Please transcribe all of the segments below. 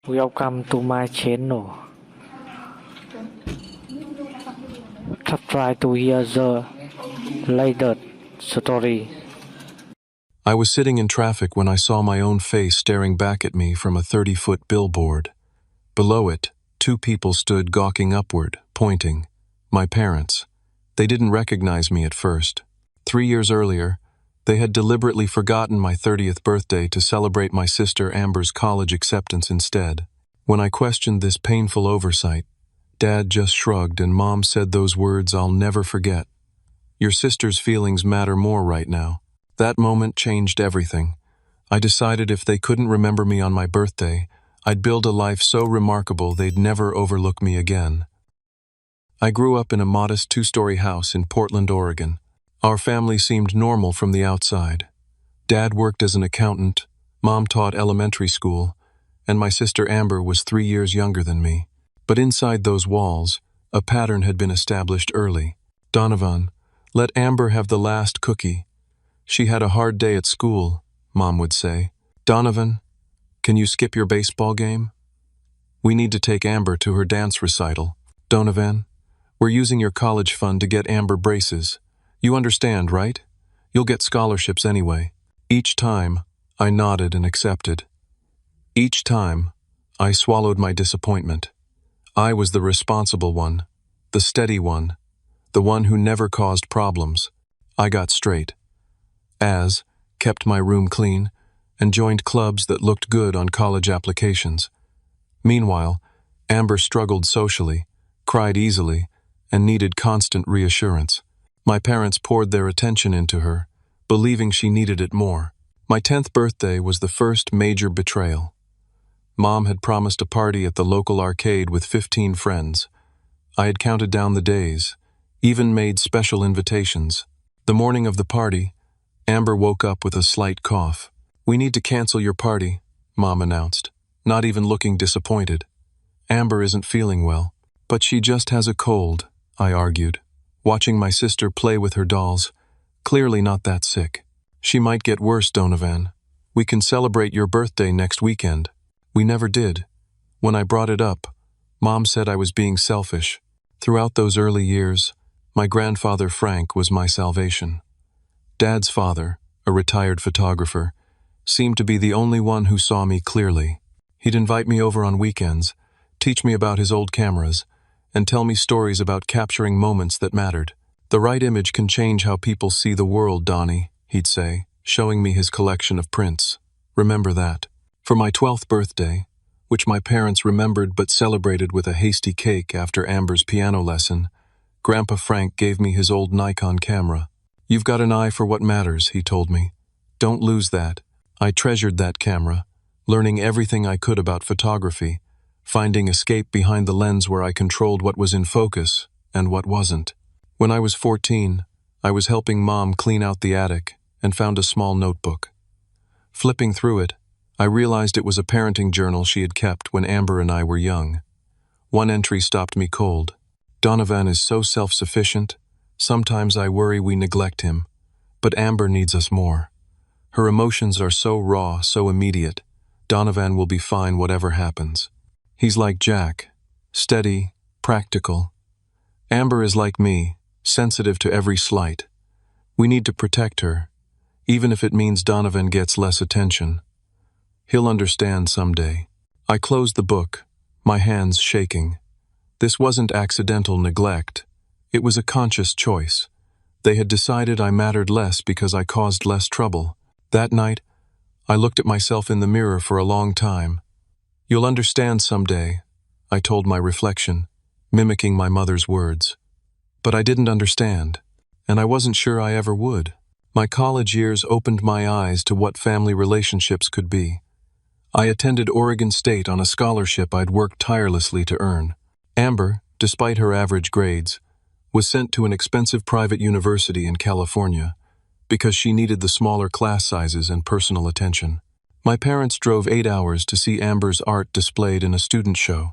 Welcome to my channel. Try to hear the latest story. I was sitting in traffic when I saw my own face staring back at me from a 30-foot billboard. Below it, two people stood gawking upward, pointing. My parents. They didn't recognize me at first. 3 years earlier, they had deliberately forgotten my 30th birthday to celebrate my sister Amber's college acceptance instead. When I questioned this painful oversight, Dad just shrugged and Mom said those words I'll never forget. Your sister's feelings matter more right now. That moment changed everything. I decided if they couldn't remember me on my birthday, I'd build a life so remarkable they'd never overlook me again. I grew up in a modest 2-story house in Portland, Oregon. Our family seemed normal from the outside. Dad worked as an accountant, Mom taught elementary school, and my sister Amber was 3 years younger than me. But inside those walls, a pattern had been established early. Donovan, let Amber have the last cookie. She had a hard day at school, Mom would say. Donovan, can you skip your baseball game? We need to take Amber to her dance recital. Donovan, we're using your college fund to get Amber braces. You understand, right? You'll get scholarships anyway. Each time, I nodded and accepted. Each time, I swallowed my disappointment. I was the responsible one, the steady one, the one who never caused problems. I got straight. Kept my room clean, and joined clubs that looked good on college applications. Meanwhile, Amber struggled socially, cried easily, and needed constant reassurance. My parents poured their attention into her, believing she needed it more. My 10th birthday was the first major betrayal. Mom had promised a party at the local arcade with 15 friends. I had counted down the days, even made special invitations. The morning of the party, Amber woke up with a slight cough. We need to cancel your party, Mom announced, not even looking disappointed. Amber isn't feeling well. But she just has a cold, I argued, watching my sister play with her dolls, clearly not that sick. She might get worse, Donovan. We can celebrate your birthday next weekend. We never did. When I brought it up, Mom said I was being selfish. Throughout those early years, my grandfather Frank was my salvation. Dad's father, a retired photographer, seemed to be the only one who saw me clearly. He'd invite me over on weekends, teach me about his old cameras, and tell me stories about capturing moments that mattered. The right image can change how people see the world, Donnie, he'd say, showing me his collection of prints. Remember that. For my 12th birthday, which my parents remembered but celebrated with a hasty cake after Amber's piano lesson, Grandpa Frank gave me his old Nikon camera. You've got an eye for what matters, he told me. Don't lose that. I treasured that camera, learning everything I could about photography, finding escape behind the lens where I controlled what was in focus and what wasn't. When I was 14, I was helping Mom clean out the attic and found a small notebook. Flipping through it, I realized it was a parenting journal she had kept when Amber and I were young. One entry stopped me cold. Donovan is so self-sufficient. Sometimes I worry we neglect him, but Amber needs us more. Her emotions are so raw, so immediate. Donovan will be fine whatever happens. He's like Jack, steady, practical. Amber is like me, sensitive to every slight. We need to protect her, even if it means Donovan gets less attention. He'll understand someday. I closed the book, my hands shaking. This wasn't accidental neglect. It was a conscious choice. They had decided I mattered less because I caused less trouble. That night, I looked at myself in the mirror for a long time. You'll understand someday, I told my reflection, mimicking my mother's words. But I didn't understand, and I wasn't sure I ever would. My college years opened my eyes to what family relationships could be. I attended Oregon State on a scholarship I'd worked tirelessly to earn. Amber, despite her average grades, was sent to an expensive private university in California because she needed the smaller class sizes and personal attention. My parents drove 8 hours to see Amber's art displayed in a student show.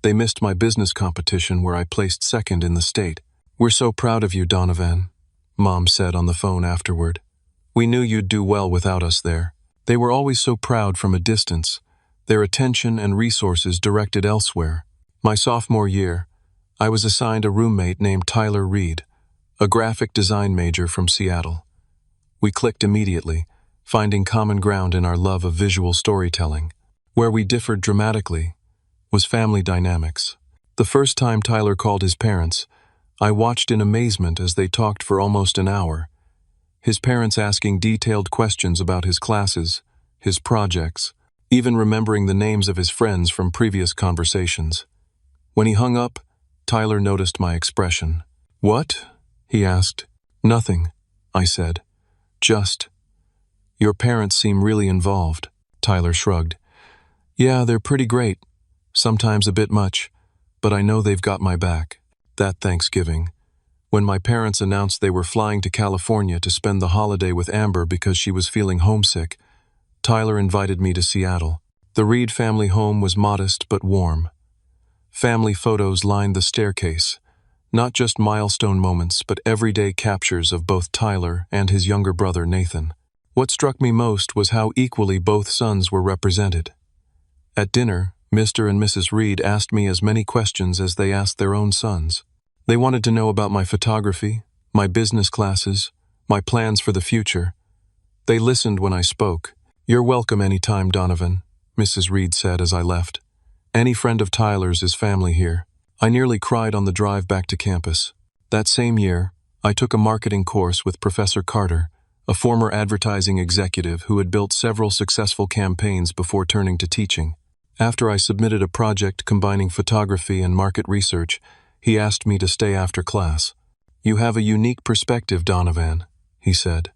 They missed my business competition where I placed second in the state. We're so proud of you, Donovan, Mom said on the phone afterward. We knew you'd do well without us there. They were always so proud from a distance. their attention and resources directed elsewhere. My sophomore year, I was assigned a roommate named Tyler Reed, a graphic design major from Seattle. We clicked immediately, finding common ground in our love of visual storytelling. Where we differed dramatically was family dynamics. The first time Tyler called his parents, I watched in amazement as they talked for almost an hour, his parents asking detailed questions about his classes, his projects, even remembering the names of his friends from previous conversations. When he hung up, Tyler noticed my expression. "What?" he asked. "Nothing," I said. "Just, your parents seem really involved." Tyler shrugged. "Yeah, they're pretty great. Sometimes a bit much, but I know they've got my back." That Thanksgiving, when my parents announced they were flying to California to spend the holiday with Amber because she was feeling homesick, Tyler invited me to Seattle. The Reed family home was modest but warm. Family photos lined the staircase, not just milestone moments but everyday captures of both Tyler and his younger brother Nathan. What struck me most was how equally both sons were represented. At dinner, Mr. and Mrs. Reed asked me as many questions as they asked their own sons. They wanted to know about my photography, my business classes, my plans for the future. They listened when I spoke. "You're welcome anytime, Donovan," Mrs. Reed said as I left. "Any friend of Tyler's is family here." I nearly cried on the drive back to campus. That same year, I took a marketing course with Professor Carter, a former advertising executive who had built several successful campaigns before turning to teaching. After I submitted a project combining photography and market research, he asked me to stay after class. "You have a unique perspective, Donovan," he said.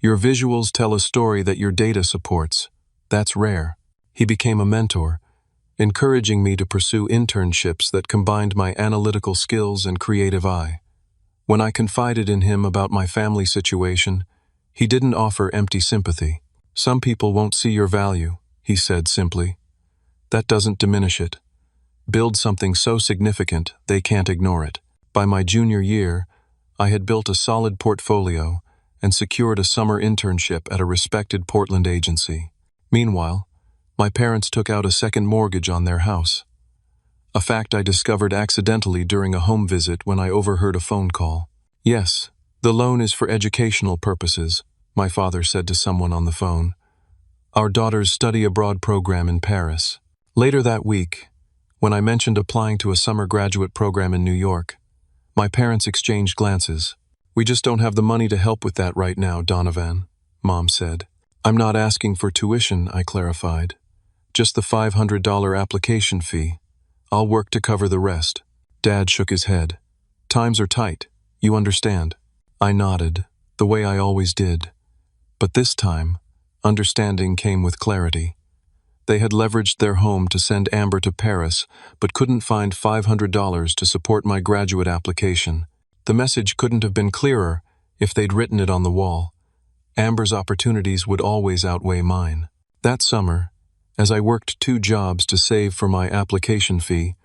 "Your visuals tell a story that your data supports. That's rare." He became a mentor, encouraging me to pursue internships that combined my analytical skills and creative eye. When I confided in him about my family situation, he didn't offer empty sympathy. "Some people won't see your value," he said simply. "That doesn't diminish it. Build something so significant they can't ignore it." By my junior year, I had built a solid portfolio and secured a summer internship at a respected Portland agency. Meanwhile, my parents took out a second mortgage on their house, a fact I discovered accidentally during a home visit when I overheard a phone call. "Yes, the loan is for educational purposes," my father said to someone on the phone. "Our daughter's study abroad program in Paris." Later that week, when I mentioned applying to a summer graduate program in New York, my parents exchanged glances. "We just don't have the money to help with that right now, Donovan," Mom said. "I'm not asking for tuition," I clarified. "Just the $500 application fee. I'll work to cover the rest." Dad shook his head. "Times are tight, you understand." I nodded, the way I always did. But this time, understanding came with clarity. They had leveraged their home to send Amber to Paris, but couldn't find $500 to support my graduate application. The message couldn't have been clearer if they'd written it on the wall. Amber's opportunities would always outweigh mine. That summer, as I worked 2 jobs to save for my application fee,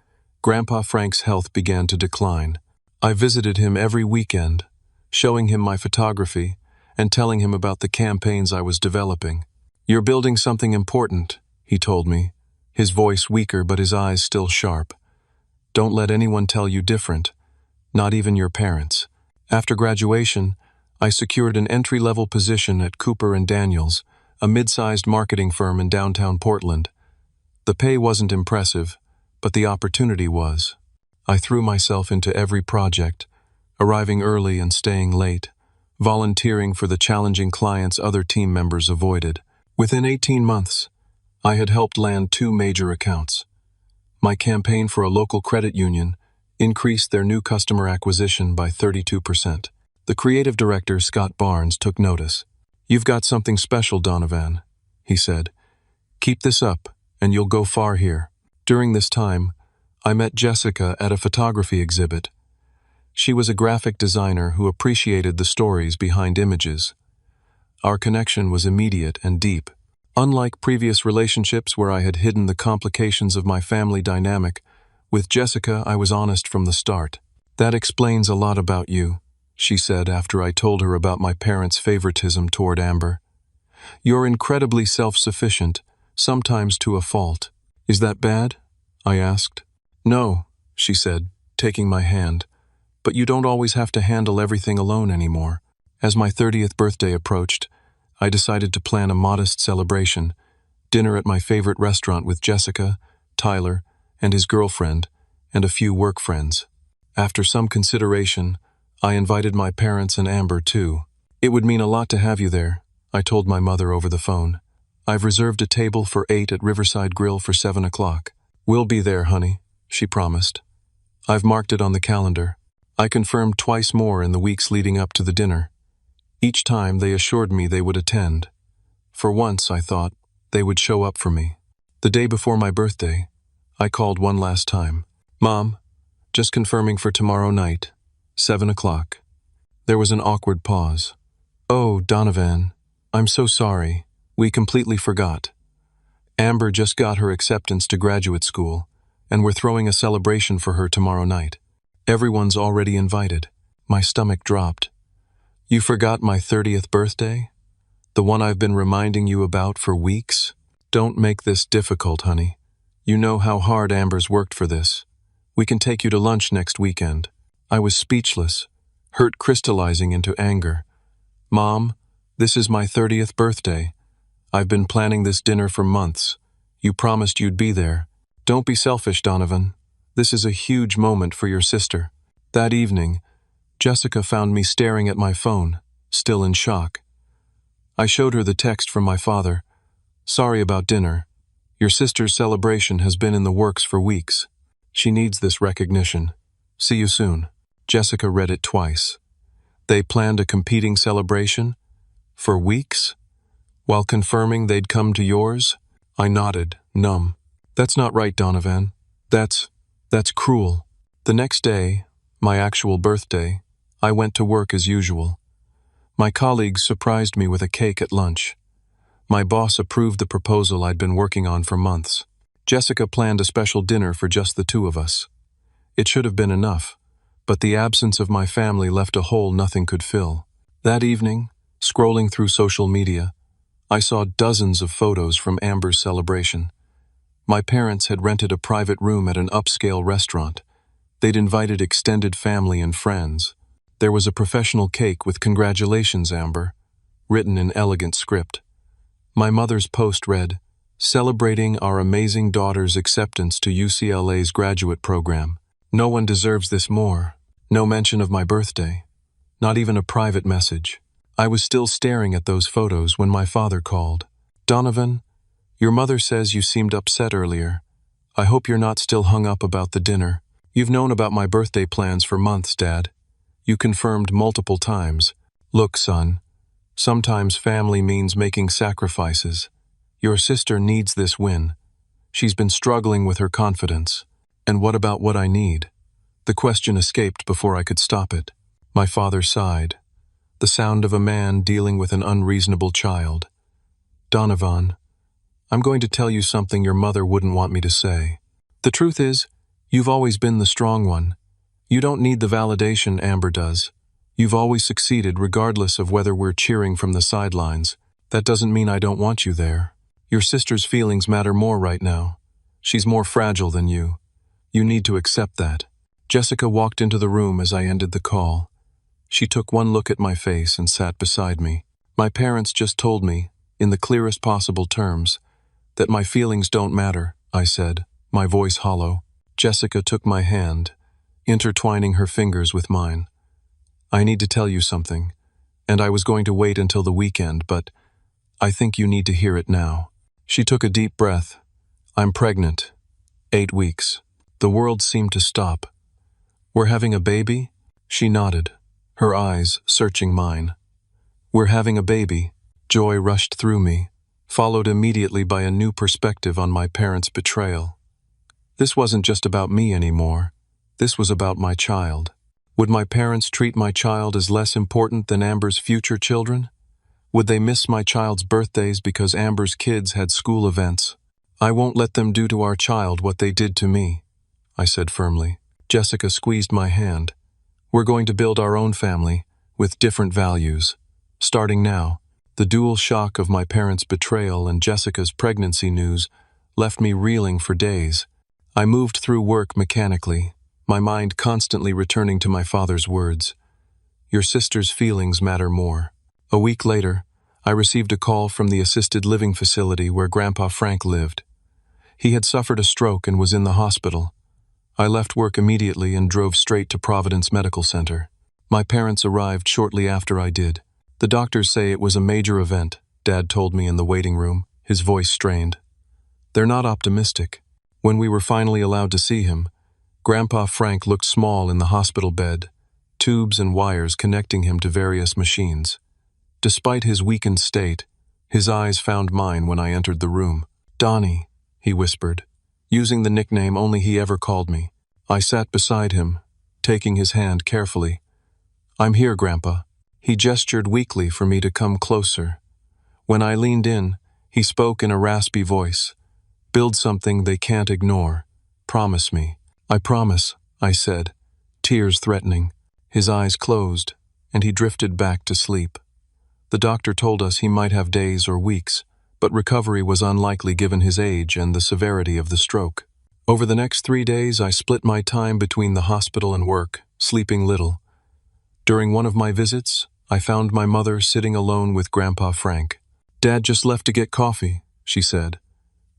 Grandpa Frank's health began to decline. I visited him every weekend, showing him my photography and telling him about the campaigns I was developing. "You're building something important," he told me, his voice weaker but his eyes still sharp. "Don't let anyone tell you different, not even your parents." After graduation, I secured an entry-level position at Cooper & Daniels, a mid-sized marketing firm in downtown Portland. The pay wasn't impressive, but the opportunity was. I threw myself into every project, arriving early and staying late, volunteering for the challenging clients other team members avoided. Within 18 months, I had helped land 2 major accounts. My campaign for a local credit union increased their new customer acquisition by 32%. The creative director, Scott Barnes, took notice. "You've got something special, Donovan," he said. "Keep this up, and you'll go far here." During this time, I met Jessica at a photography exhibit. She was a graphic designer who appreciated the stories behind images. Our connection was immediate and deep. Unlike previous relationships where I had hidden the complications of my family dynamic, with Jessica I was honest from the start. "That explains a lot about you," she said after I told her about my parents' favoritism toward Amber. "You're incredibly self-sufficient, sometimes to a fault. Is that bad? I asked. No, she said, taking my hand. But you don't always have to handle everything alone anymore. As my 30th birthday approached, I decided to plan a modest celebration, dinner at my favorite restaurant with Jessica, Tyler, and his girlfriend, and a few work friends. After some consideration, I invited my parents and Amber too. It would mean a lot to have you there, I told my mother over the phone. I've reserved a table for 8 at Riverside Grill for 7 o'clock. We'll be there, honey, she promised. I've marked it on the calendar. I confirmed twice more in the weeks leading up to the dinner. Each time they assured me they would attend. For once, I thought, they would show up for me. The day before my birthday, I called one last time. Mom, just confirming for tomorrow night, 7 o'clock. There was an awkward pause. Oh, Donovan, I'm so sorry. We completely forgot. Amber just got her acceptance to graduate school, and we're throwing a celebration for her tomorrow night. Everyone's already invited. My stomach dropped. You forgot my 30th birthday? The one I've been reminding you about for weeks? Don't make this difficult, honey. You know how hard Amber's worked for this. We can take you to lunch next weekend. I was speechless, hurt crystallizing into anger. Mom, this is my 30th birthday. I've been planning this dinner for months. You promised you'd be there. Don't be selfish, Donovan. This is a huge moment for your sister. That evening, Jessica found me staring at my phone, still in shock. I showed her the text from my father. Sorry about dinner. Your sister's celebration has been in the works for weeks. She needs this recognition. See you soon. Jessica read it twice. They planned a competing celebration? For weeks? While confirming they'd come to yours? I nodded, numb. That's not right, Donovan. That's cruel. The next day, my actual birthday, I went to work as usual. My colleagues surprised me with a cake at lunch. My boss approved the proposal I'd been working on for months. Jessica planned a special dinner for just the two of us. It should have been enough, but the absence of my family left a hole nothing could fill. That evening, scrolling through social media, I saw dozens of photos from Amber's celebration. My parents had rented a private room at an upscale restaurant. They'd invited extended family and friends. There was a professional cake with "Congratulations, Amber," written in elegant script. My mother's post read, "Celebrating our amazing daughter's acceptance to UCLA's graduate program. No one deserves this more." No mention of my birthday. Not even a private message. I was still staring at those photos when my father called. Donovan, your mother says you seemed upset earlier. I hope you're not still hung up about the dinner. You've known about my birthday plans for months, Dad. You confirmed multiple times. Look, son, sometimes family means making sacrifices. Your sister needs this win. She's been struggling with her confidence. And what about what I need? The question escaped before I could stop it. My father sighed. The sound of a man dealing with an unreasonable child. Donovan, I'm going to tell you something your mother wouldn't want me to say. The truth is, you've always been the strong one. You don't need the validation Amber does. You've always succeeded regardless of whether we're cheering from the sidelines. That doesn't mean I don't want you there. Your sister's feelings matter more right now. She's more fragile than you. You need to accept that. Jessica walked into the room as I ended the call. She took one look at my face and sat beside me. My parents just told me, in the clearest possible terms, that my feelings don't matter, I said, my voice hollow. Jessica took my hand, intertwining her fingers with mine. I need to tell you something, and I was going to wait until the weekend, but I think you need to hear it now. She took a deep breath. I'm pregnant. 8 weeks. The world seemed to stop. We're having a baby? She nodded, her eyes searching mine. We're having a baby. Joy rushed through me, followed immediately by a new perspective on my parents' betrayal. This wasn't just about me anymore. This was about my child. Would my parents treat my child as less important than Amber's future children? Would they miss my child's birthdays because Amber's kids had school events? I won't let them do to our child what they did to me, I said firmly. Jessica squeezed my hand. We're going to build our own family, with different values. Starting now. The dual shock of my parents' betrayal and Jessica's pregnancy news left me reeling for days. I moved through work mechanically, my mind constantly returning to my father's words. Your sister's feelings matter more. A week later, I received a call from the assisted living facility where Grandpa Frank lived. He had suffered a stroke and was in the hospital. I left work immediately and drove straight to Providence Medical Center. My parents arrived shortly after I did. The doctors say it was a major event, Dad told me in the waiting room, his voice strained. They're not optimistic. When we were finally allowed to see him, Grandpa Frank looked small in the hospital bed, tubes and wires connecting him to various machines. Despite his weakened state, his eyes found mine when I entered the room. Donnie, he whispered, using the nickname only he ever called me. I sat beside him, taking his hand carefully. I'm here, Grandpa. He gestured weakly for me to come closer. When I leaned in, he spoke in a raspy voice. Build something they can't ignore. Promise me. I promise, I said, tears threatening. His eyes closed, and he drifted back to sleep. The doctor told us he might have days or weeks, but recovery was unlikely given his age and the severity of the stroke. Over the next 3 days, I split my time between the hospital and work, sleeping little. During one of my visits, I found my mother sitting alone with Grandpa Frank. Dad just left to get coffee, she said.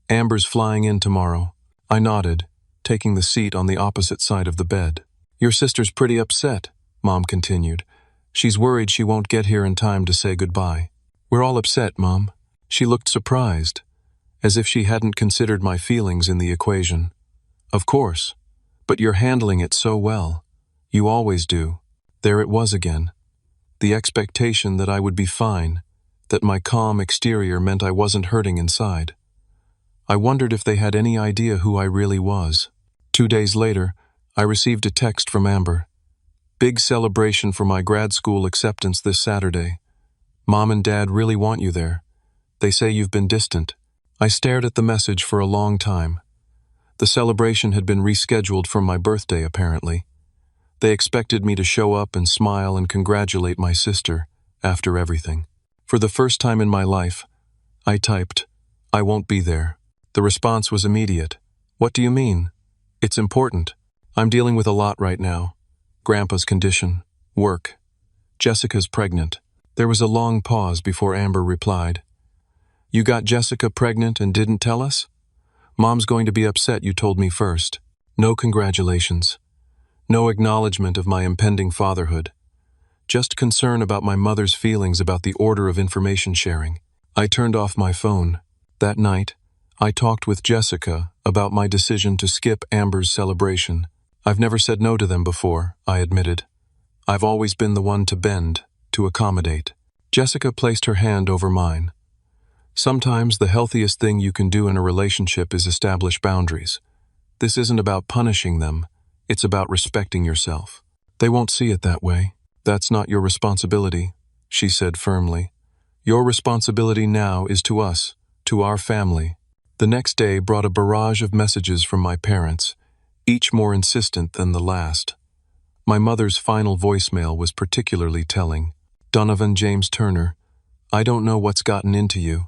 Amber's flying in tomorrow. I nodded, taking the seat on the opposite side of the bed. Your sister's pretty upset, Mom continued. She's worried she won't get here in time to say goodbye. We're all upset, Mom. She looked surprised, as if she hadn't considered my feelings in the equation. Of course, but you're handling it so well. You always do. There it was again. The expectation that I would be fine, that my calm exterior meant I wasn't hurting inside. I wondered if they had any idea who I really was. 2 days later, I received a text from Amber. Big celebration for my grad school acceptance this Saturday. Mom and Dad really want you there. They say you've been distant. I stared at the message for a long time. The celebration had been rescheduled for my birthday, apparently. They expected me to show up and smile and congratulate my sister after everything. For the first time in my life, I typed, I won't be there. The response was immediate. What do you mean? It's important. I'm dealing with a lot right now. Grandpa's condition, work. Jessica's pregnant. There was a long pause before Amber replied. You got Jessica pregnant and didn't tell us? Mom's going to be upset you told me first. No congratulations. No acknowledgement of my impending fatherhood. Just concern about my mother's feelings about the order of information sharing. I turned off my phone. That night, I talked with Jessica about my decision to skip Amber's celebration. I've never said no to them before, I admitted. I've always been the one to bend, to accommodate. Jessica placed her hand over mine. Sometimes the healthiest thing you can do in a relationship is establish boundaries. This isn't about punishing them. It's about respecting yourself. They won't see it that way. That's not your responsibility, she said firmly. Your responsibility now is to us, to our family. The next day brought a barrage of messages from my parents, each more insistent than the last. My mother's final voicemail was particularly telling. Donovan James Turner, I don't know what's gotten into you.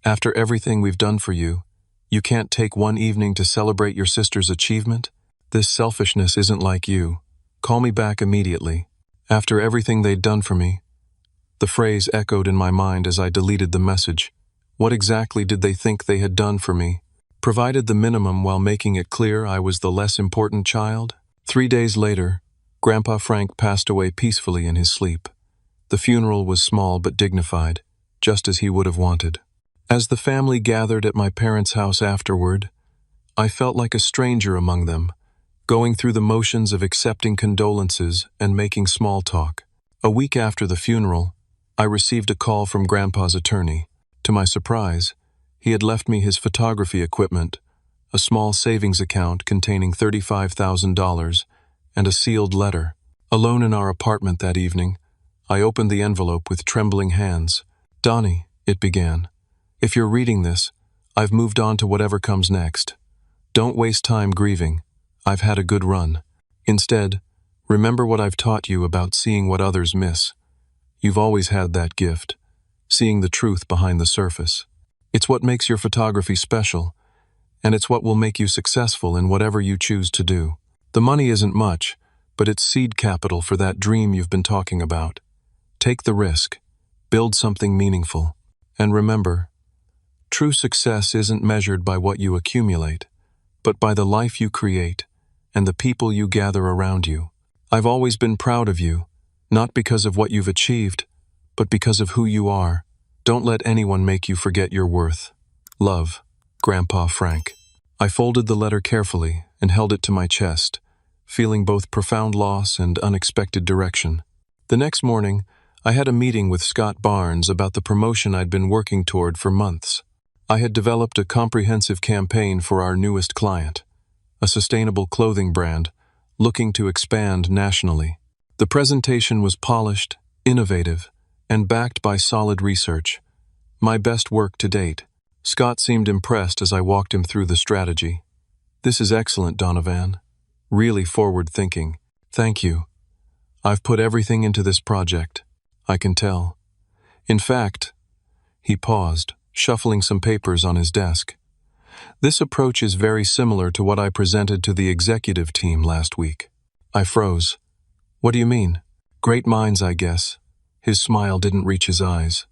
After everything we've done for you, you can't take one evening to celebrate your sister's achievement? This selfishness isn't like you. Call me back immediately. After everything they'd done for me. The phrase echoed in my mind as I deleted the message. What exactly did they think they had done for me? Provided the minimum while making it clear I was the less important child? 3 days later, Grandpa Frank passed away peacefully in his sleep. The funeral was small but dignified, just as he would have wanted. As the family gathered at my parents' house afterward, I felt like a stranger among them, going through the motions of accepting condolences and making small talk. A week after the funeral, I received a call from Grandpa's attorney. To my surprise, he had left me his photography equipment, a small savings account containing $35,000, and a sealed letter. Alone in our apartment that evening, I opened the envelope with trembling hands. Donnie, it began, if you're reading this, I've moved on to whatever comes next. Don't waste time grieving. I've had a good run. Instead, remember what I've taught you about seeing what others miss. You've always had that gift. seeing the truth behind the surface. It's what makes your photography special, and it's what will make you successful in whatever you choose to do. The money isn't much, but it's seed capital for that dream you've been talking about. Take the risk, build something meaningful, and remember, true success isn't measured by what you accumulate, but by the life you create and the people you gather around you. I've always been proud of you, not because of what you've achieved, but because of who you are. Don't let anyone make you forget your worth. Love, Grandpa Frank. I folded the letter carefully and held it to my chest, feeling both profound loss and unexpected direction. The next morning, I had a meeting with Scott Barnes about the promotion I'd been working toward for months. I had developed a comprehensive campaign for our newest client, a sustainable clothing brand looking to expand nationally. The presentation was polished, innovative, and backed by solid research. My best work to date. Scott seemed impressed as I walked him through the strategy. "This is excellent, Donovan. Really forward-thinking. Thank you. I've put everything into this project. I can tell. In fact," he paused, shuffling some papers on his desk. "This approach is very similar to what I presented to the executive team last week." I froze. "What do you mean?" "Great minds, I guess." His smile didn't reach his eyes.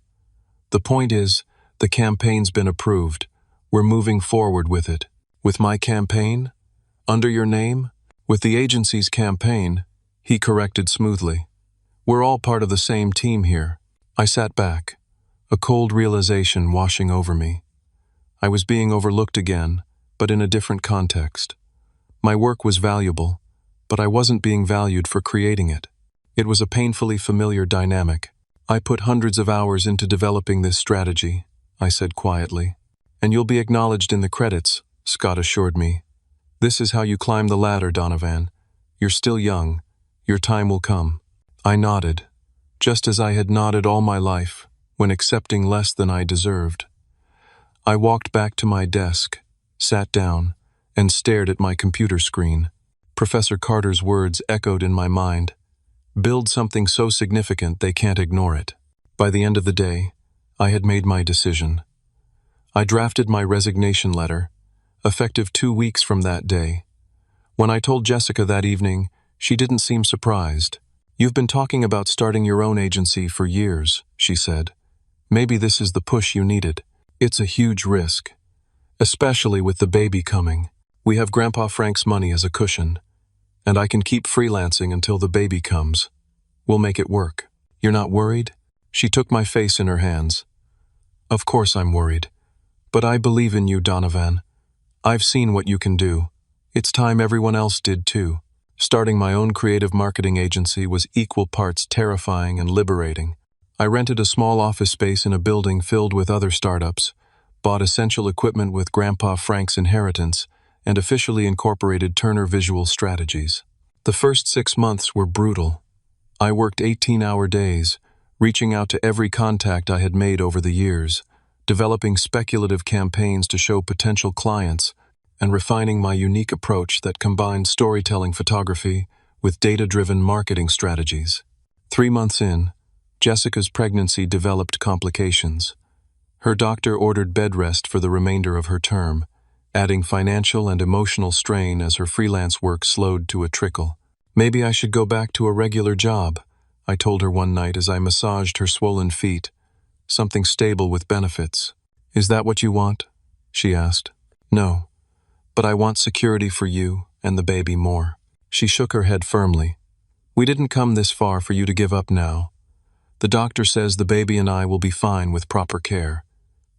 "The point is, the campaign's been approved. We're moving forward with it." "With my campaign? Under your name?" "With the agency's campaign," he corrected smoothly. "We're all part of the same team here." I sat back, a cold realization washing over me. I was being overlooked again, but in a different context. My work was valuable, but I wasn't being valued for creating it. It was a painfully familiar dynamic. "I put hundreds of hours into developing this strategy," I said quietly. "And you'll be acknowledged in the credits," Scott assured me. "This is how you climb the ladder, Donovan. You're still young. Your time will come." I nodded, just as I had nodded all my life when accepting less than I deserved. I walked back to my desk, sat down, and stared at my computer screen. Professor Carter's words echoed in my mind. Build something so significant they can't ignore it. By the end of the day, I had made my decision. I drafted my resignation letter, effective 2 weeks from that day. When I told Jessica that evening, she didn't seem surprised. "You've been talking about starting your own agency for years," she said. "Maybe this is the push you needed." "It's a huge risk, especially with the baby coming. We have Grandpa Frank's money as a cushion, and I can keep freelancing until the baby comes. We'll make it work." "You're not worried?" She took my face in her hands. "Of course I'm worried. But I believe in you, Donovan. I've seen what you can do. It's time everyone else did too." Starting my own creative marketing agency was equal parts terrifying and liberating. I rented a small office space in a building filled with other startups, bought essential equipment with Grandpa Frank's inheritance, and officially incorporated Turner Visual Strategies. The first 6 months were brutal. I worked 18-hour days, reaching out to every contact I had made over the years, developing speculative campaigns to show potential clients, and refining my unique approach that combined storytelling photography with data-driven marketing strategies. 3 months in, Jessica's pregnancy developed complications. Her doctor ordered bed rest for the remainder of her term, adding financial and emotional strain as her freelance work slowed to a trickle. "Maybe I should go back to a regular job," I told her one night as I massaged her swollen feet. "Something stable with benefits." "Is that what you want?" she asked. "No, but I want security for you and the baby more." She shook her head firmly. "We didn't come this far for you to give up now. The doctor says the baby and I will be fine with proper care.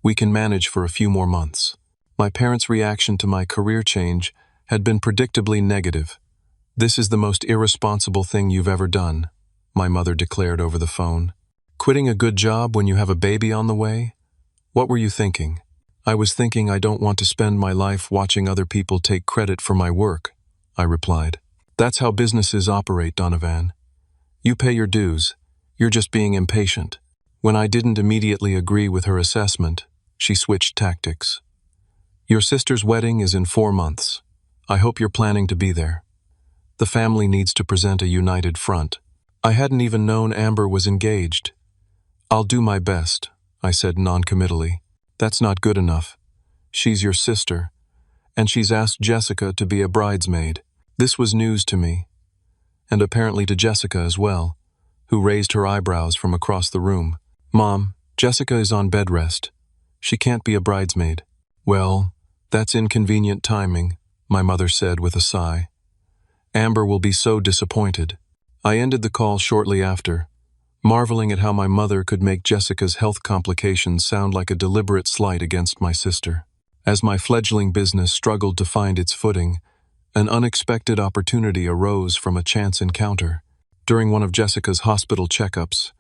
We can manage for a few more months." My parents' reaction to my career change had been predictably negative. "This is the most irresponsible thing you've ever done," my mother declared over the phone. "Quitting a good job when you have a baby on the way? What were you thinking?" "I was thinking I don't want to spend my life watching other people take credit for my work," I replied. "That's how businesses operate, Donovan. You pay your dues. You're just being impatient." When I didn't immediately agree with her assessment, she switched tactics. "Your sister's wedding is in 4 months. I hope you're planning to be there. The family needs to present a united front." I hadn't even known Amber was engaged. "I'll do my best," I said noncommittally. That's not good enough. She's your sister, and she's asked Jessica to be a bridesmaid. This was news to me, and apparently to Jessica as well, who raised her eyebrows from across the room. Mom, Jessica is on bed rest. She can't be a bridesmaid. Well, that's inconvenient timing, my mother said with a sigh. Amber will be so disappointed. I ended the call shortly after, marveling at how my mother could make Jessica's health complications sound like a deliberate slight against my sister. As my fledgling business struggled to find its footing, an unexpected opportunity arose from a chance encounter. During one of Jessica's hospital checkups,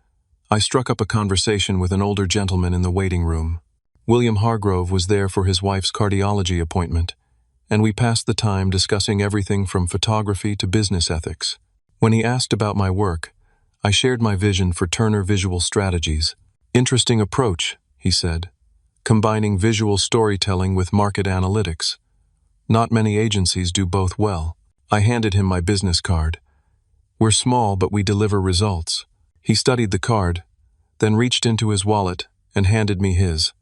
I struck up a conversation with an older gentleman in the waiting room. William Hargrove was there for his wife's cardiology appointment, and we passed the time discussing everything from photography to business ethics. When he asked about my work, I shared my vision for Turner Visual Strategies. Interesting approach, he said, combining visual storytelling with market analytics. Not many agencies do both well. I handed him my business card. We're small, but we deliver results. He studied the card, then reached into his wallet and handed me his.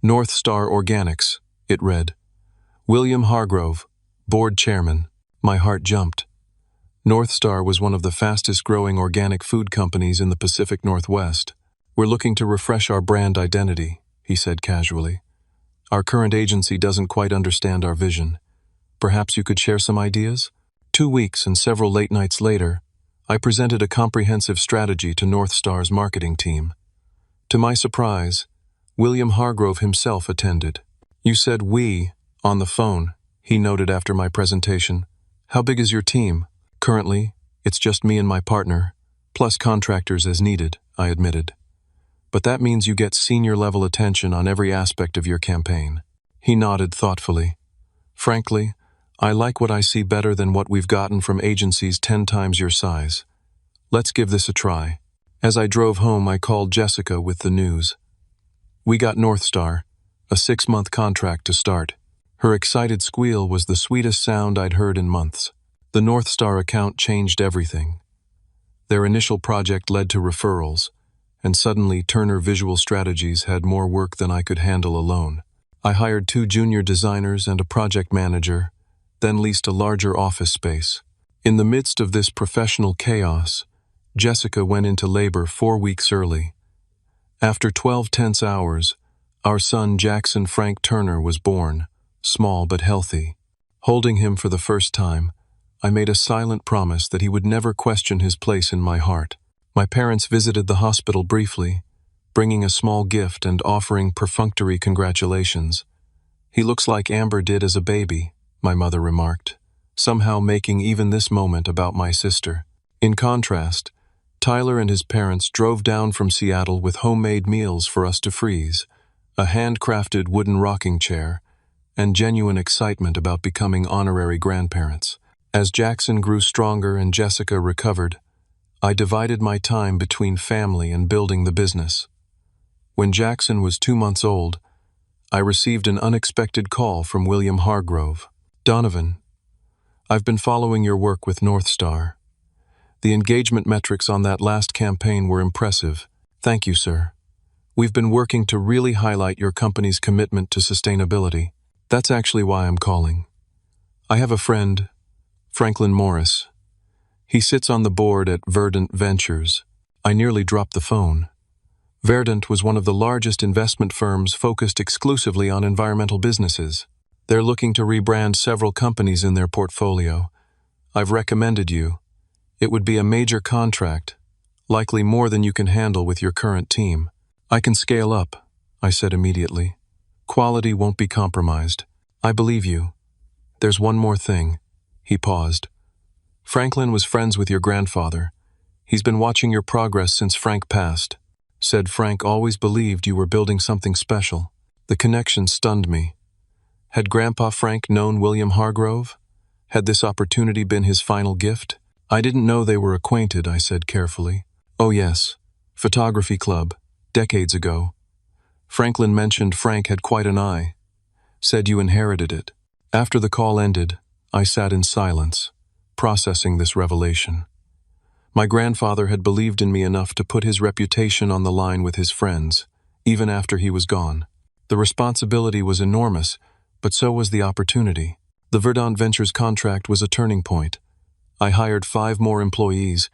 North Star Organics, it read. William Hargrove, board chairman. My heart jumped. North Star was one of the fastest-growing organic food companies in the Pacific Northwest. We're looking to refresh our brand identity, he said casually. Our current agency doesn't quite understand our vision. Perhaps you could share some ideas? 2 weeks and several late nights later, I presented a comprehensive strategy to North Star's marketing team. To my surprise, William Hargrove himself attended. You said we on the phone, he noted after my presentation. How big is your team? Currently, it's just me and my partner, plus contractors as needed, I admitted. But that means you get senior-level attention on every aspect of your campaign. He nodded thoughtfully. Frankly, I like what I see better than what we've gotten from agencies 10 times your size. Let's give this a try. As I drove home, I called Jessica with the news. We got North Star, a 6-month contract to start. Her excited squeal was the sweetest sound I'd heard in months. The North Star account changed everything. Their initial project led to referrals, and suddenly Turner Visual Strategies had more work than I could handle alone. I hired 2 junior designers and a project manager, then leased a larger office space. In the midst of this professional chaos, Jessica went into labor 4 weeks early. After 12 tense hours, our son Jackson Frank Turner was born, small but healthy. Holding him for the first time, I made a silent promise that he would never question his place in my heart. My parents visited the hospital briefly, bringing a small gift and offering perfunctory congratulations. He looks like Amber did as a baby, my mother remarked, somehow making even this moment about my sister. In contrast, Tyler and his parents drove down from Seattle with homemade meals for us to freeze, a handcrafted wooden rocking chair, and genuine excitement about becoming honorary grandparents. As Jackson grew stronger and Jessica recovered, I divided my time between family and building the business. When Jackson was 2 months old, I received an unexpected call from William Hargrove. Donovan, I've been following your work with North Star. The engagement metrics on that last campaign were impressive. Thank you, sir. We've been working to really highlight your company's commitment to sustainability. That's actually why I'm calling. I have a friend, Franklin Morris. He sits on the board at Verdant Ventures. I nearly dropped the phone. Verdant was one of the largest investment firms focused exclusively on environmental businesses. They're looking to rebrand several companies in their portfolio. I've recommended you. It would be a major contract, likely more than you can handle with your current team. I can scale up, I said immediately. Quality won't be compromised. I believe you. There's one more thing. He paused. Franklin was friends with your grandfather. He's been watching your progress since Frank passed. Said Frank always believed you were building something special. The connection stunned me. Had Grandpa Frank known William Hargrove? Had this opportunity been his final gift? I didn't know they were acquainted, I said carefully. Oh yes, photography club, decades ago. Franklin mentioned Frank had quite an eye. Said you inherited it. After the call ended, I sat in silence, processing this revelation. My grandfather had believed in me enough to put his reputation on the line with his friends, even after he was gone. The responsibility was enormous, but so was the opportunity. The Verdant Ventures contract was a turning point. I hired 5 more employees,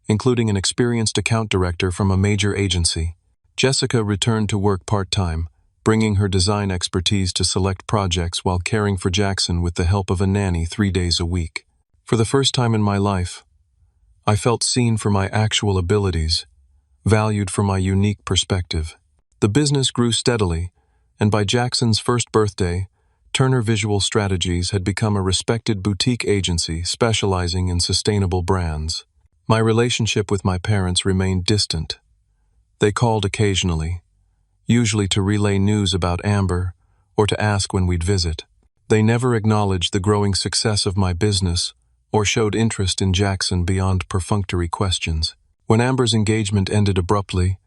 including an experienced account director from a major agency. Jessica returned to work part-time, bringing her design expertise to select projects while caring for Jackson with the help of a nanny 3 days a week. For the first time in my life, I felt seen for my actual abilities, valued for my unique perspective. The business grew steadily, and by Jackson's first birthday, Turner Visual Strategies had become a respected boutique agency specializing in sustainable brands. My relationship with my parents remained distant. They called occasionally, usually to relay news about Amber or to ask when we'd visit. They never acknowledged the growing success of my business or showed interest in Jackson beyond perfunctory questions. When Amber's engagement ended abruptly,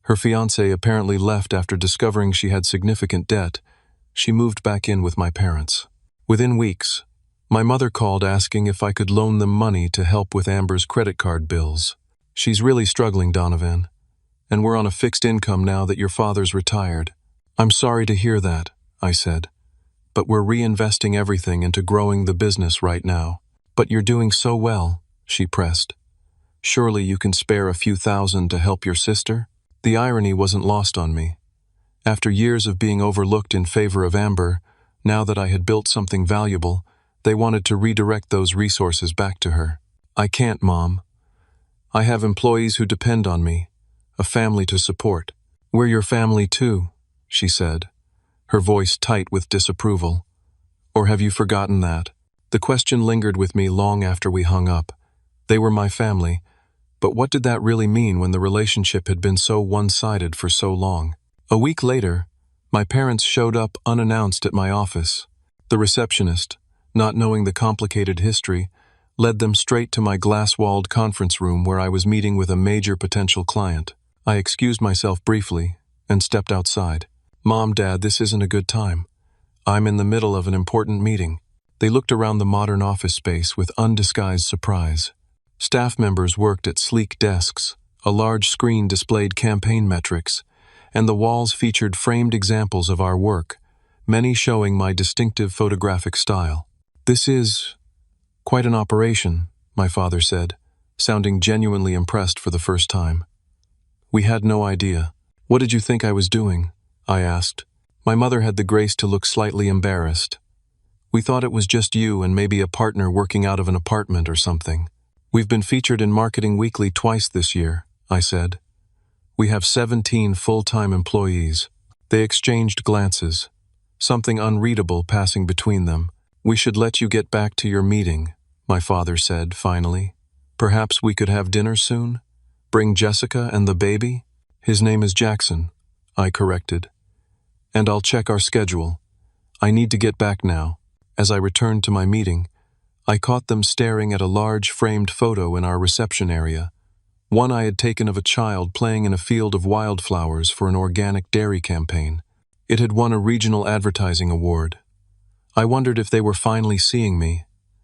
her fiancé apparently left after discovering she had significant debt, she moved back in with my parents. Within weeks, my mother called asking if I could loan them money to help with Amber's credit card bills. "She's really struggling, Donovan, and we're on a fixed income now that your father's retired." "I'm sorry to hear that," I said, "but we're reinvesting everything into growing the business right now." "But you're doing so well," she pressed. "Surely you can spare a few thousand to help your sister?" The irony wasn't lost on me. After years of being overlooked in favor of Amber, now that I had built something valuable, they wanted to redirect those resources back to her. "I can't, Mom. I have employees who depend on me, a family to support." "We're your family too," she said, her voice tight with disapproval. "Or have you forgotten that?" The question lingered with me long after we hung up. They were my family, but what did that really mean when the relationship had been so one-sided for so long? A week later, my parents showed up unannounced at my office. The receptionist, not knowing the complicated history, led them straight to my glass-walled conference room where I was meeting with a major potential client. I excused myself briefly and stepped outside. "Mom, Dad, this isn't a good time. I'm in the middle of an important meeting." They looked around the modern office space with undisguised surprise. Staff members worked at sleek desks, a large screen displayed campaign metrics, and the walls featured framed examples of our work, many showing my distinctive photographic style. "This is quite an operation," my father said, sounding genuinely impressed for the first time. "We had no idea." "What did you think I was doing?" I asked. My mother had the grace to look slightly embarrassed. "We thought it was just you and maybe a partner working out of an apartment or something." "We've been featured in Marketing Weekly twice this year," I said. "We have 17 full-time employees." They exchanged glances, something unreadable passing between them. "We should let you get back to your meeting," my father said finally. "Perhaps we could have dinner soon? Bring Jessica and the baby?" "His name is Jackson," I corrected. "And I'll check our schedule. I need to get back now." As I returned to my meeting, I caught them staring at a large framed photo in our reception area, one I had taken of a child playing in a field of wildflowers for an organic dairy campaign. It had won a regional advertising award. I wondered if they were finally seeing me,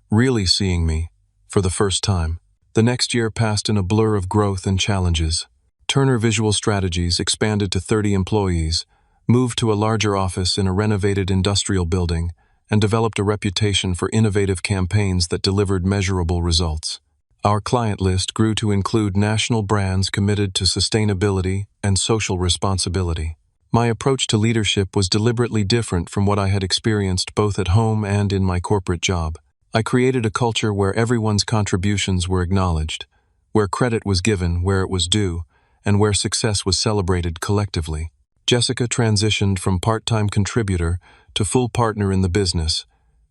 really seeing me, for the first time. The next year passed in a blur of growth and challenges. Turner Visual Strategies expanded to 30 employees, moved to a larger office in a renovated industrial building, and developed a reputation for innovative campaigns that delivered measurable results. Our client list grew to include national brands committed to sustainability and social responsibility. My approach to leadership was deliberately different from what I had experienced both at home and in my corporate job. I created a culture where everyone's contributions were acknowledged, where credit was given where it was due, and where success was celebrated collectively. Jessica transitioned from part-time contributor to full partner in the business,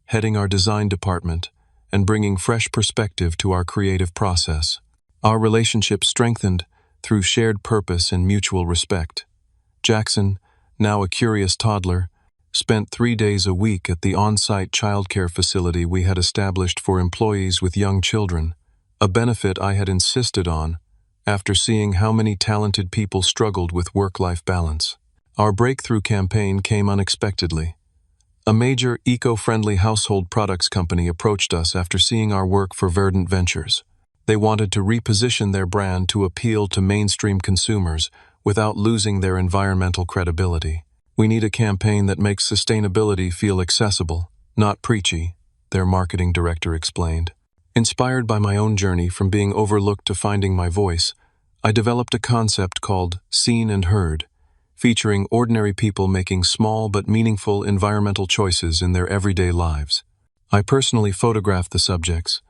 heading our design department and bringing fresh perspective to our creative process. Our relationship strengthened through shared purpose and mutual respect. Jackson, now a curious toddler, spent 3 days a week at the on-site childcare facility we had established for employees with young children, a benefit I had insisted on after seeing how many talented people struggled with work-life balance. Our breakthrough campaign came unexpectedly. A major eco-friendly household products company approached us after seeing our work for Verdant Ventures. They wanted to reposition their brand to appeal to mainstream consumers without losing their environmental credibility. We need a campaign that makes sustainability feel accessible, not preachy, their marketing director explained. Inspired by my own journey from being overlooked to finding my voice, I developed a concept called Seen and Heard, featuring ordinary people making small but meaningful environmental choices in their everyday lives. I personally photographed the subjects,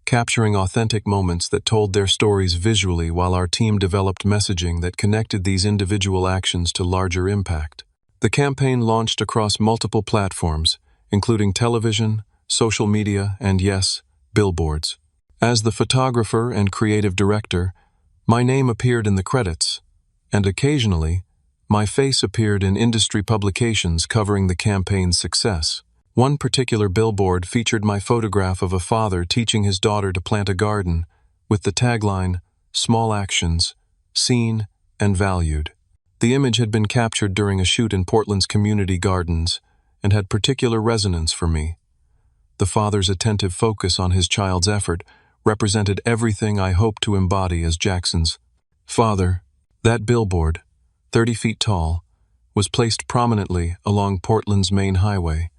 capturing authentic moments that told their stories visually while our team developed messaging that connected these individual actions to larger impact. The campaign launched across multiple platforms, including television, social media, and yes, billboards. As the photographer and creative director, my name appeared in the credits, and occasionally, my face appeared in industry publications covering the campaign's success. One particular billboard featured my photograph of a father teaching his daughter to plant a garden, with the tagline, "Small actions, seen and valued." The image had been captured during a shoot in Portland's community gardens and had particular resonance for me. The father's attentive focus on his child's effort represented everything I hoped to embody as Jackson's father. That billboard, 30 feet tall, was placed prominently along Portland's main highway,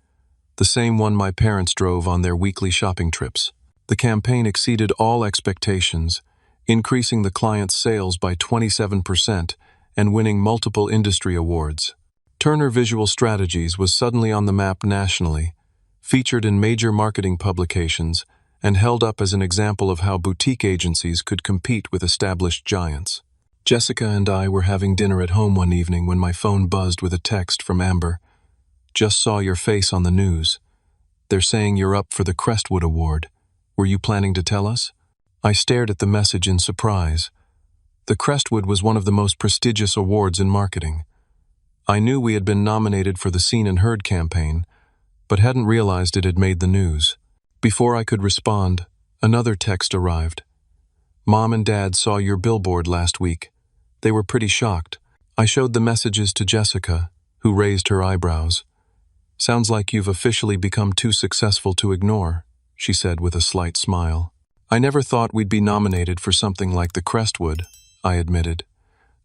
the same one my parents drove on their weekly shopping trips. The campaign exceeded all expectations, increasing the client's sales by 27% and winning multiple industry awards. Turner Visual Strategies was suddenly on the map nationally, featured in major marketing publications, and held up as an example of how boutique agencies could compete with established giants. Jessica and I were having dinner at home one evening when my phone buzzed with a text from Amber. "Just saw your face on the news. They're saying you're up for the Crestwood Award. Were you planning to tell us?" I stared at the message in surprise. The Crestwood was one of the most prestigious awards in marketing. I knew we had been nominated for the Seen and Heard campaign, but hadn't realized it had made the news. Before I could respond, another text arrived. "Mom and Dad saw your billboard last week. They were pretty shocked." I showed the messages to Jessica, who raised her eyebrows. "Sounds like you've officially become too successful to ignore," she said with a slight smile. "I never thought we'd be nominated for something like the Crestwood," I admitted.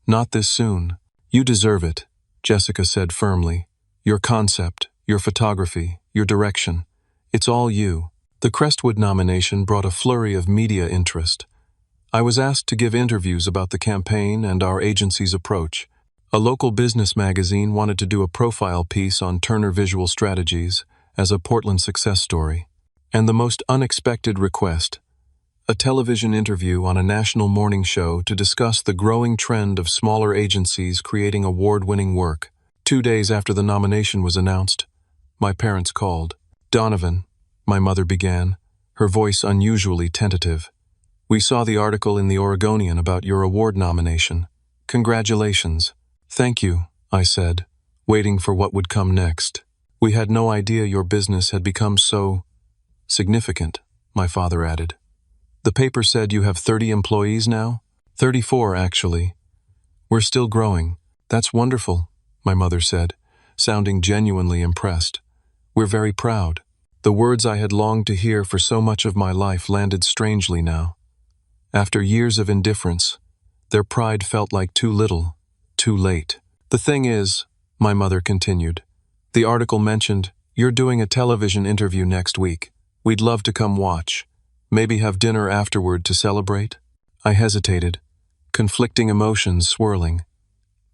"Not this soon. You deserve it," Jessica said firmly. "Your concept, your photography, your direction. It's all you." The Crestwood nomination brought a flurry of media interest. I was asked to give interviews about the campaign and our agency's approach. A local business magazine wanted to do a profile piece on Turner Visual Strategies as a Portland success story. And the most unexpected request, a television interview on a national morning show to discuss the growing trend of smaller agencies creating award-winning work. 2 days after the nomination was announced, my parents called. "Donovan," my mother began, her voice unusually tentative. "We saw the article in the Oregonian about your award nomination. Congratulations." "Thank you," I said, waiting for what would come next. "We had no idea your business had become so significant," my father added. "The paper said you have 30 employees now?" 34, actually. "We're still growing. That's wonderful," my mother said, sounding genuinely impressed. "We're very proud." The words I had longed to hear for so much of my life landed strangely now. After years of indifference, their pride felt like too little, too late. "The thing is," my mother continued, "the article mentioned you're doing a television interview next week. We'd love to come watch. Maybe have dinner afterward to celebrate?" I hesitated, conflicting emotions swirling.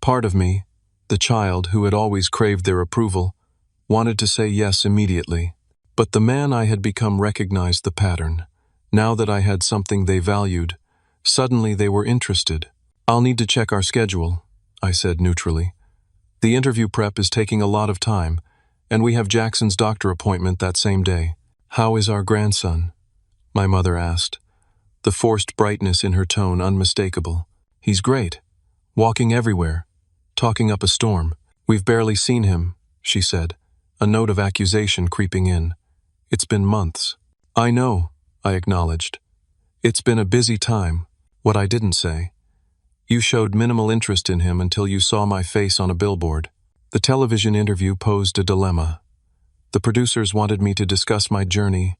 Part of me, the child who had always craved their approval, wanted to say yes immediately. But the man I had become recognized the pattern. Now that I had something they valued, suddenly they were interested. "I'll need to check our schedule," I said neutrally. "The interview prep is taking a lot of time, and we have Jackson's doctor appointment that same day." "How is our grandson?" my mother asked, the forced brightness in her tone unmistakable. "He's great. Walking everywhere. Talking up a storm. We've barely seen him," she said, a note of accusation creeping in. "It's been months." "I know," I acknowledged. "It's been a busy time." What I didn't say. "You showed minimal interest in him until you saw my face on a billboard." The television interview posed a dilemma. The producers wanted me to discuss my journey,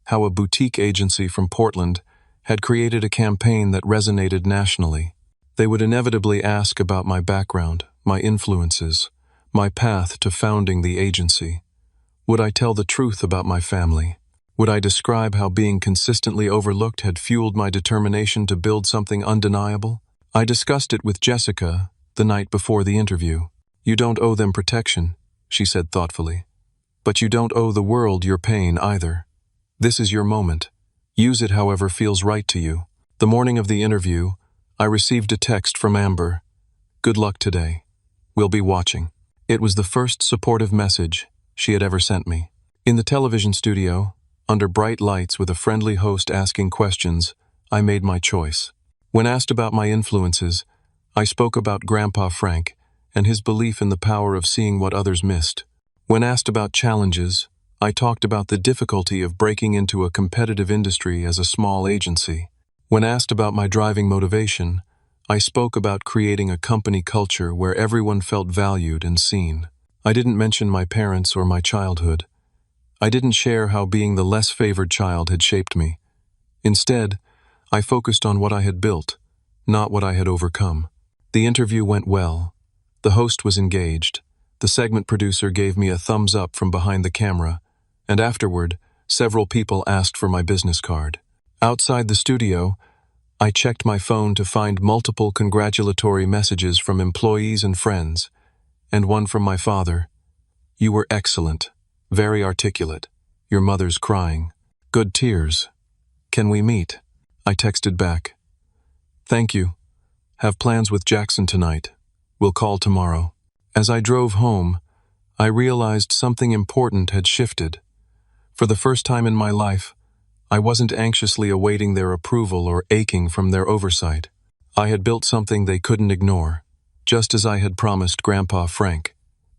how a boutique agency from Portland had created a campaign that resonated nationally. They would inevitably ask about my background, my influences, my path to founding the agency. Would I tell the truth about my family? Would I describe how being consistently overlooked had fueled my determination to build something undeniable? I discussed it with Jessica the night before the interview. You don't owe them protection, she said thoughtfully. But you don't owe the world your pain either. This is your moment. Use it however feels right to you. The morning of the interview, I received a text from Amber. Good luck today. We'll be watching. It was the first supportive message she had ever sent me. In the television studio, under bright lights with a friendly host asking questions, I made my choice. When asked about my influences, I spoke about Grandpa Frank and his belief in the power of seeing what others missed. When asked about challenges, I talked about the difficulty of breaking into a competitive industry as a small agency. When asked about my driving motivation, I spoke about creating a company culture where everyone felt valued and seen. I didn't mention my parents or my childhood. I didn't share how being the less favored child had shaped me. Instead, I focused on what I had built, not what I had overcome. The interview went well. The host was engaged. The segment producer gave me a thumbs up from behind the camera, and afterward, several people asked for my business card. Outside the studio, I checked my phone to find multiple congratulatory messages from employees and friends, and one from my father. You were excellent, very articulate. Your mother's crying. Good tears. Can we meet? I texted back. Thank you. Have plans with Jackson tonight. We'll call tomorrow. As I drove home, I realized something important had shifted. For the first time in my life, I wasn't anxiously awaiting their approval or aching from their oversight. I had built something they couldn't ignore, just as I had promised Grandpa Frank.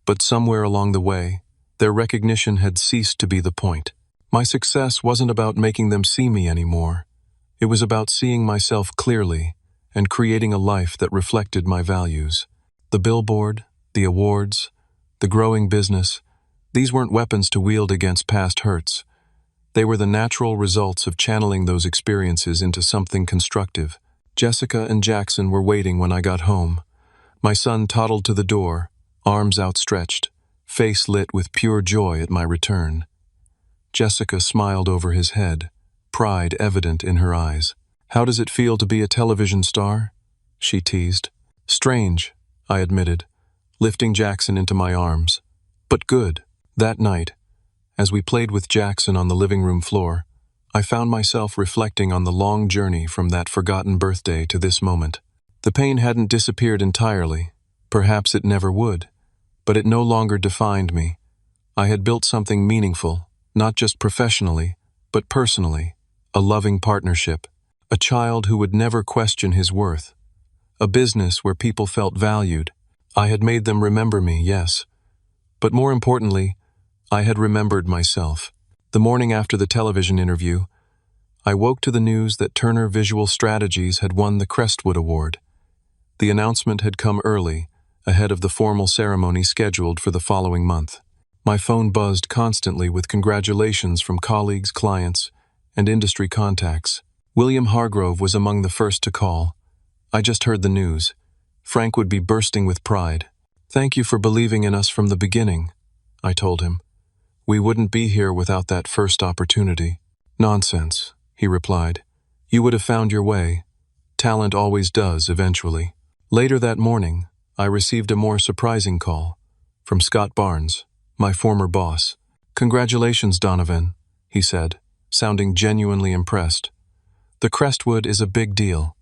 But somewhere along the way, their recognition had ceased to be the point. My success wasn't about making them see me anymore. It was about seeing myself clearly and creating a life that reflected my values. The billboard, the awards, the growing business, these weren't weapons to wield against past hurts. They were the natural results of channeling those experiences into something constructive. Jessica and Jackson were waiting when I got home. My son toddled to the door, arms outstretched, face lit with pure joy at my return. Jessica smiled over his head, pride evident in her eyes. How does it feel to be a television star? She teased. Strange, I admitted, lifting Jackson into my arms. But good. That night, as we played with Jackson on the living room floor, I found myself reflecting on the long journey from that forgotten birthday to this moment. The pain hadn't disappeared entirely. Perhaps it never would. But it no longer defined me. I had built something meaningful, not just professionally, but personally. A loving partnership. A child who would never question his worth. A business where people felt valued. I had made them remember me, yes. But more importantly, I had remembered myself. The morning after the television interview, I woke to the news that Turner Visual Strategies had won the Crestwood Award. The announcement had come early, ahead of the formal ceremony scheduled for the following month. My phone buzzed constantly with congratulations from colleagues, clients, and industry contacts. William Hargrove was among the first to call. I just heard the news. Frank would be bursting with pride. Thank you for believing in us from the beginning, I told him. We wouldn't be here without that first opportunity. Nonsense, he replied. You would have found your way. Talent always does, eventually. Later that morning, I received a more surprising call from Scott Barnes, my former boss. Congratulations, Donovan, he said, sounding genuinely impressed. The Crestwood is a big deal.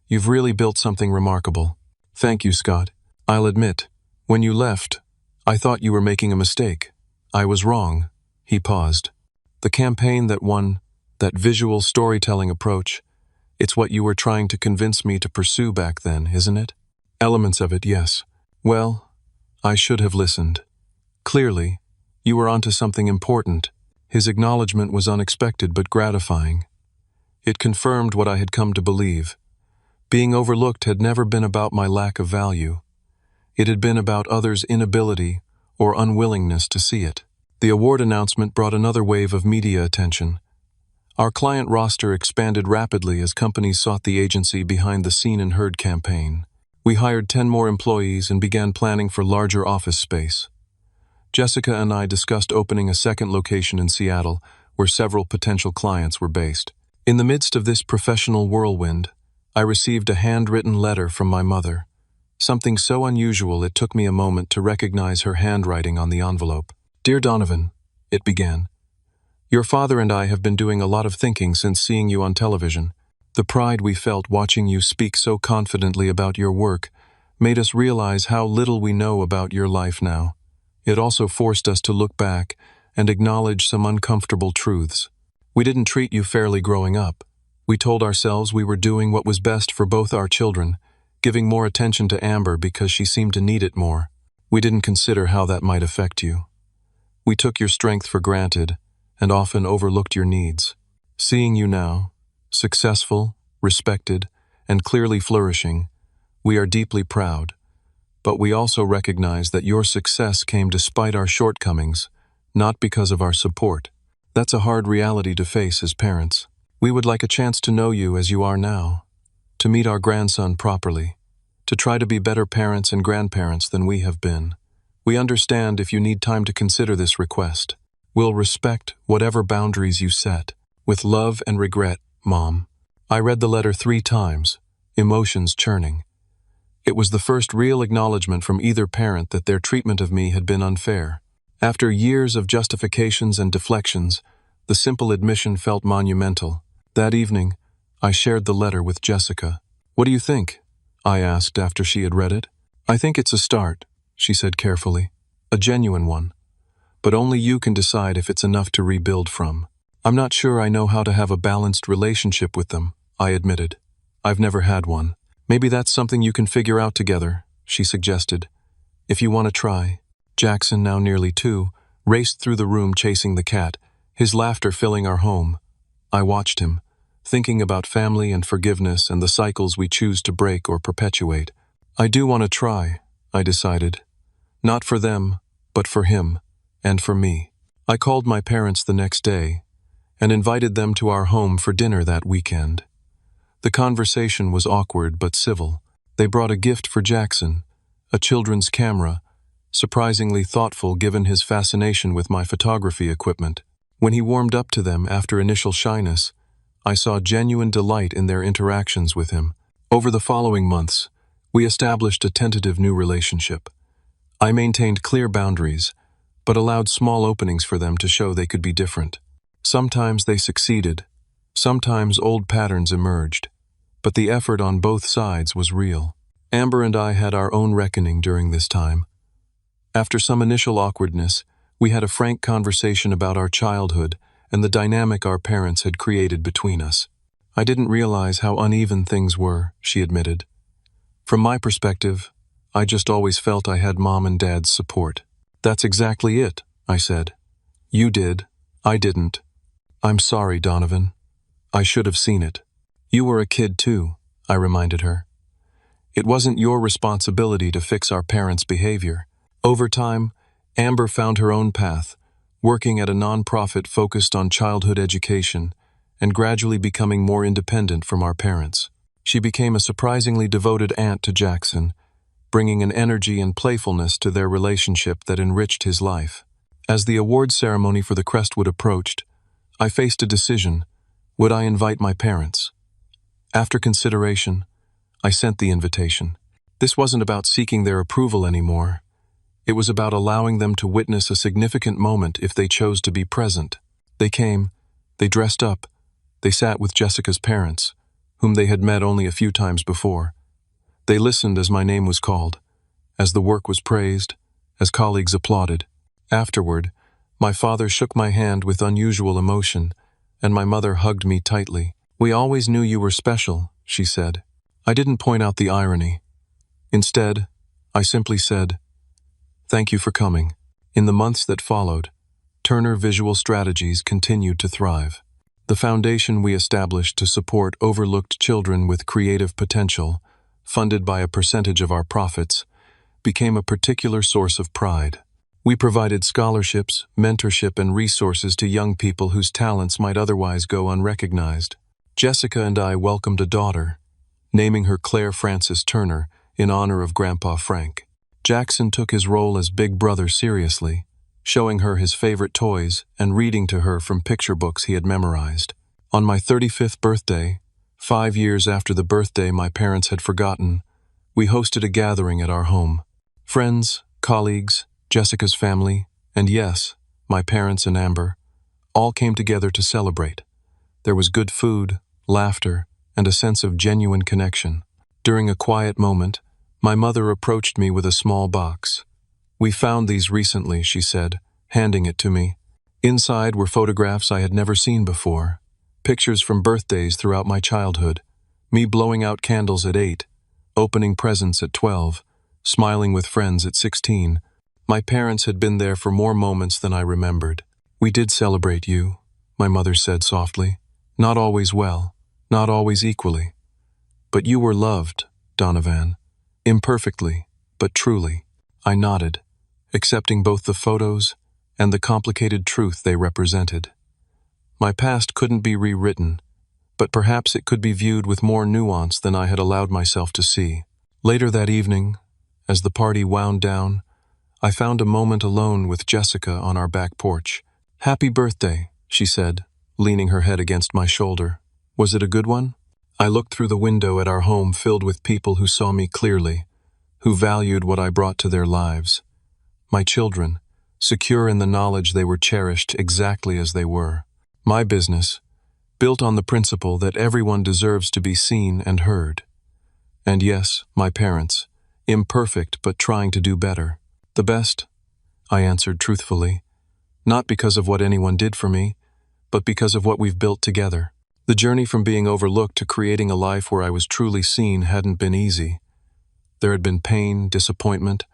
You've really built something remarkable. Thank you, Scott. I'll admit, when you left, I thought you were making a mistake. I was wrong. He paused. The campaign that won, that visual storytelling approach, it's what you were trying to convince me to pursue back then, isn't it? Elements of it, yes. Well, I should have listened. Clearly, you were onto something important. His acknowledgement was unexpected but gratifying. It confirmed what I had come to believe. Being overlooked had never been about my lack of value. It had been about others' inability or unwillingness to see it. The award announcement brought another wave of media attention. Our client roster expanded rapidly as companies sought the agency behind the Seen and Heard campaign. We hired 10 more employees and began planning for larger office space. Jessica and I discussed opening a second location in Seattle, where several potential clients were based. In the midst of this professional whirlwind, I received a handwritten letter from my mother. Something so unusual it took me a moment to recognize her handwriting on the envelope. "Dear Donovan," it began, "your father and I have been doing a lot of thinking since seeing you on television. The pride we felt watching you speak so confidently about your work made us realize how little we know about your life now. It also forced us to look back and acknowledge some uncomfortable truths. We didn't treat you fairly growing up. We told ourselves we were doing what was best for both our children, giving more attention to Amber because she seemed to need it more. We didn't consider how that might affect you. We took your strength for granted and often overlooked your needs. Seeing you now, successful, respected, and clearly flourishing, we are deeply proud. But we also recognize that your success came despite our shortcomings, not because of our support. That's a hard reality to face as parents. We would like a chance to know you as you are now, to meet our grandson properly, to try to be better parents and grandparents than we have been. We understand if you need time to consider this request. We'll respect whatever boundaries you set. With love and regret, Mom." I read the letter 3 times, emotions churning. It was the first real acknowledgement from either parent that their treatment of me had been unfair. After years of justifications and deflections, the simple admission felt monumental. That evening, I shared the letter with Jessica. "What do you think?" I asked after she had read it. "I think it's a start," she said carefully. "A genuine one. But only you can decide if it's enough to rebuild from. I'm not sure I know how to have a balanced relationship with them," I admitted. "I've never had one." "Maybe that's something you can figure out together," she suggested. "If you want to try." Jackson, now nearly 2, raced through the room chasing the cat, his laughter filling our home. I watched him, thinking about family and forgiveness and the cycles we choose to break or perpetuate. "I do want to try," I decided. Not for them, but for him, and for me. I called my parents the next day and invited them to our home for dinner that weekend. The conversation was awkward but civil. They brought a gift for Jackson, a children's camera, surprisingly thoughtful given his fascination with my photography equipment. When he warmed up to them after initial shyness, I saw genuine delight in their interactions with him. Over the following months, we established a tentative new relationship. I maintained clear boundaries, but allowed small openings for them to show they could be different. Sometimes they succeeded, sometimes old patterns emerged, but the effort on both sides was real. Amber and I had our own reckoning during this time. After some initial awkwardness, we had a frank conversation about our childhood and the dynamic our parents had created between us. "I didn't realize how uneven things were," she admitted. "From my perspective, I just always felt I had Mom and Dad's support." "That's exactly it," I said. "You did. I didn't. I'm sorry, Donovan. I should have seen it." "You were a kid too," I reminded her. "It wasn't your responsibility to fix our parents' behavior." Over time, Amber found her own path, working at a nonprofit focused on childhood education and gradually becoming more independent from our parents. She became a surprisingly devoted aunt to Jackson, bringing an energy and playfulness to their relationship that enriched his life. As the award ceremony for the Crestwood approached, I faced a decision. Would I invite my parents? After consideration, I sent the invitation. This wasn't about seeking their approval anymore. It was about allowing them to witness a significant moment if they chose to be present. They came, they dressed up, they sat with Jessica's parents, whom they had met only a few times before. They listened as my name was called, as the work was praised, as colleagues applauded. Afterward, my father shook my hand with unusual emotion, and my mother hugged me tightly. "We always knew you were special," she said. I didn't point out the irony. Instead, I simply said, "Thank you for coming." In the months that followed, Turner Visual Strategies continued to thrive. The foundation we established to support overlooked children with creative potential, funded by a percentage of our profits, became a particular source of pride. We provided scholarships, mentorship, and resources to young people whose talents might otherwise go unrecognized. Jessica and I welcomed a daughter, naming her Claire Frances Turner in honor of Grandpa Frank. Jackson took his role as big brother seriously, showing her his favorite toys and reading to her from picture books he had memorized. On my 35th birthday, 5 years after the birthday my parents had forgotten, we hosted a gathering at our home. Friends, colleagues, Jessica's family, and yes, my parents and Amber, all came together to celebrate. There was good food, laughter, and a sense of genuine connection. During a quiet moment, my mother approached me with a small box. "We found these recently," she said, handing it to me. Inside were photographs I had never seen before, pictures from birthdays throughout my childhood, me blowing out candles at 8, opening presents at 12, smiling with friends at 16. My parents had been there for more moments than I remembered. "We did celebrate you," my mother said softly. "Not always well, not always equally. But you were loved, Donovan. Imperfectly, but truly." I nodded, accepting both the photos and the complicated truth they represented. My past couldn't be rewritten, but perhaps it could be viewed with more nuance than I had allowed myself to see. Later that evening, as the party wound down, I found a moment alone with Jessica on our back porch. "Happy birthday," she said, leaning her head against my shoulder. "Was it a good one?" I looked through the window at our home filled with people who saw me clearly, who valued what I brought to their lives. My children, secure in the knowledge they were cherished exactly as they were. My business, built on the principle that everyone deserves to be seen and heard. And yes, my parents, imperfect but trying to do better. "The best," I answered truthfully, not because of what anyone did for me, but because of what we've built together. The journey from being overlooked to creating a life where I was truly seen hadn't been easy. There had been pain, disappointment,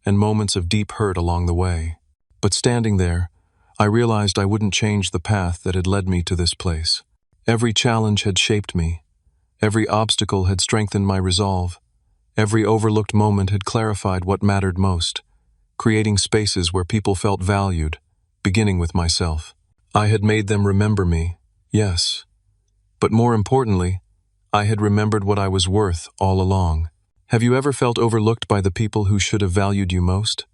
and moments of deep hurt along the way. But standing there, I realized I wouldn't change the path that had led me to this place. Every challenge had shaped me. Every obstacle had strengthened my resolve. Every overlooked moment had clarified what mattered most, creating spaces where people felt valued, beginning with myself. I had made them remember me, yes. But more importantly, I had remembered what I was worth all along. Have you ever felt overlooked by the people who should have valued you most?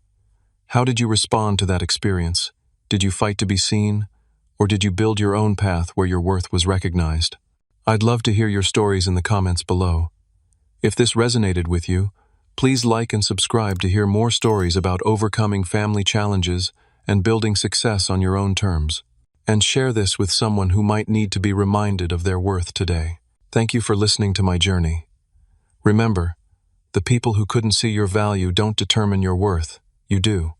How did you respond to that experience? Did you fight to be seen? Or did you build your own path where your worth was recognized? I'd love to hear your stories in the comments below. If this resonated with you, please like and subscribe to hear more stories about overcoming family challenges and building success on your own terms. And share this with someone who might need to be reminded of their worth today. Thank you for listening to my journey. Remember, the people who couldn't see your value don't determine your worth. You do.